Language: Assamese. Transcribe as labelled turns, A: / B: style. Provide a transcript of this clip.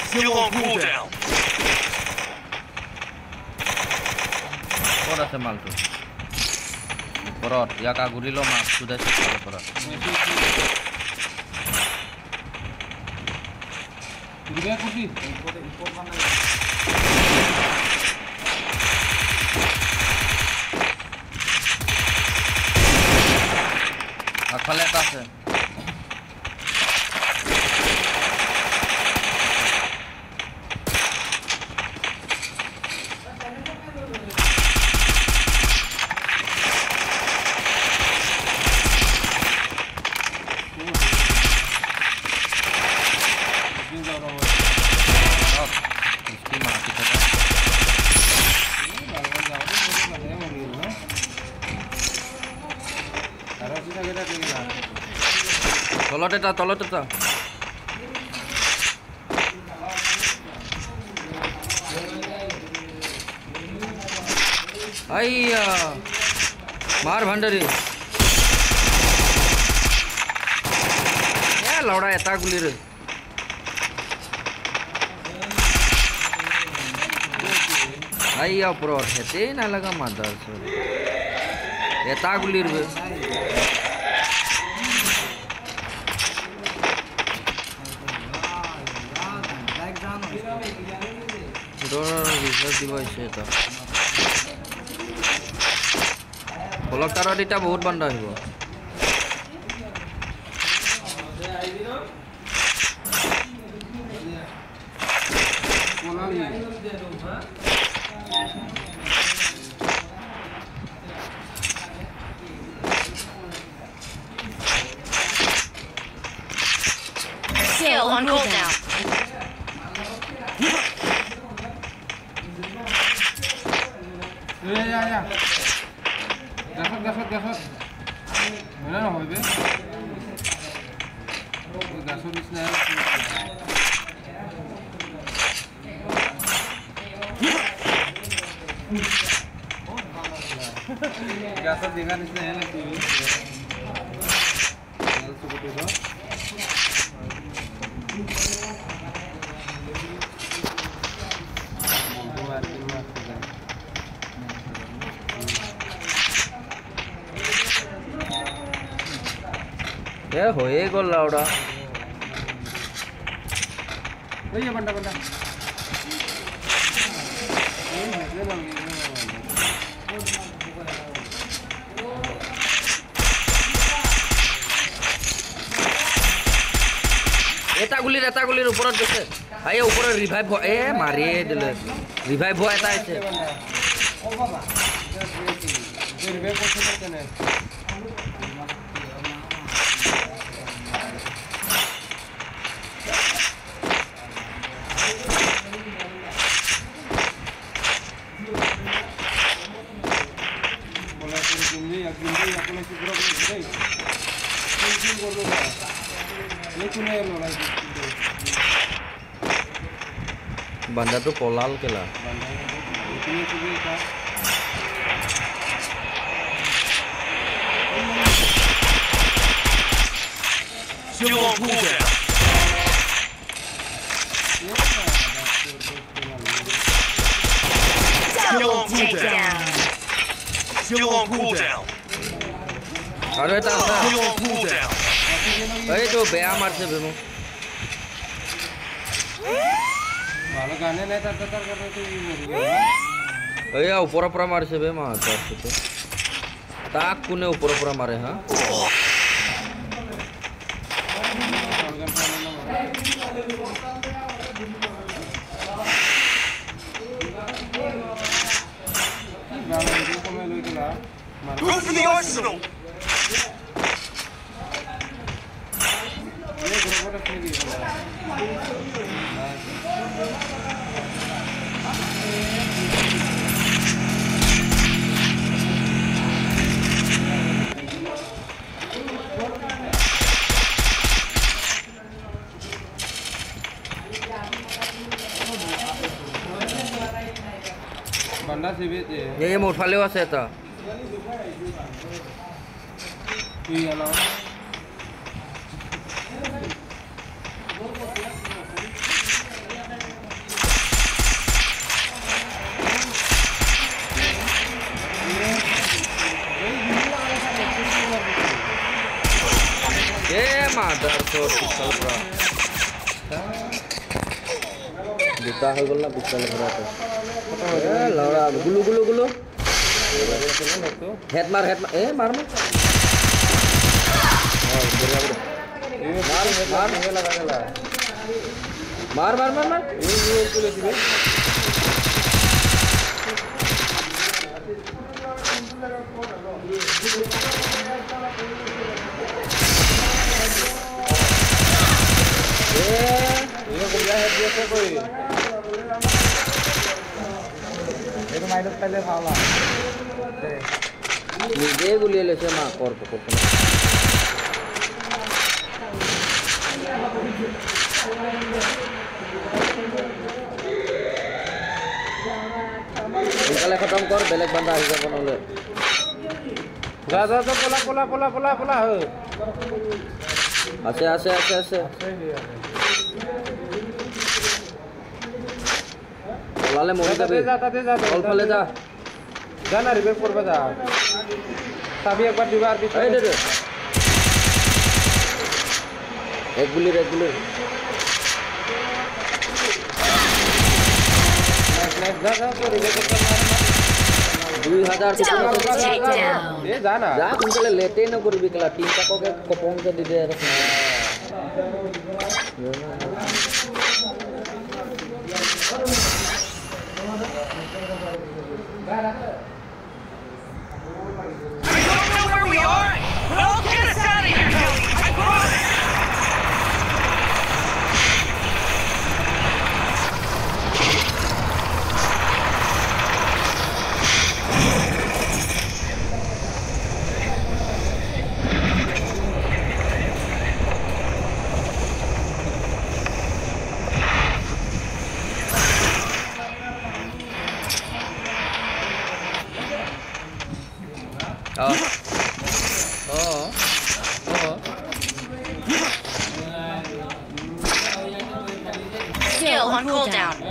A: Still on cooldown.
B: What আছে মালটো পৰত ইয়াক আগুৰি ল মাছ সুদাই চাল পৰত
C: দিগা কুটি
B: আগফালে এটা আছে তলত এটা আইয়া মার ভান্ডারি এ লড়া এটা গুলি রে আইয়া উপর হেতে না লাগা মাদার এটা গুলি রে ব্লক টাৰত এটা বহুত বান্দা আহিব
D: Still on cooldown.
C: Ya. Gasot. Mana nak hobi? Gasot ni senang. Gasot dengan ni senang lagi. Kalau cukup tu.
B: এ হয়ে গেল লাউডা
C: ওই যে বন্ডা
B: এটা গুলির উপৰত গৈছে আই উপৰত ৰিভাইভ এ মাৰিয়ে দিলে ৰিভাইভ হয় এটা আছে
C: ও বাবা রিভাইভ করতে না
B: बंदा तो पोलाल केला
A: Still on cooldown.
D: Double takedown.
A: Still on cooldown.
B: अरे ता
A: Still on cooldown.
B: अरे तो बेया मारছে বেমু
C: ভালো গানে নাই তার করে তুই মরি
B: এই উপর উপর মারছে বে মা তার তো তাক কোনে উপর উপর মারে হ্যাঁ
A: Go for the arsenal.
C: बंदा सीबे दे
B: ये मोठवाले আছে এটা
C: তুই আলো
B: দুটা হৈ গ'ল না পিছফালে ঘূৰাটো ল'ৰা গুলু গুলু গুলু হেড মাৰ এ মাৰ মাৰ मार मार मार मार নিজে গুলিয়ে লৈছে মাকৰ পকৰটো সোনকালে খতম কৰ বেলেগ বান্দা আহি যাব নহ'লে
C: যা যা যা পলা পলা পলা পলা পলা
B: আছে আছে আছে আছে পলালে মৰি যাবি তলফালে যা
C: যা না রিভাইভ করবে যা চাবি একবার দিবা আর পিছনে
B: এই দে এক গুলি
C: নেক্সট যা যা তো রিভাইভ করতে মার
B: 2000
D: Double takedown.
C: এ যা না
B: যা সোনকালে লেটেই নকৰিবি কেলা তিনিটাকে কপংকে দি দে আৰু
A: We don't know where we are. Well, get us out of here, Cody. I promise.
D: Still on cooldown.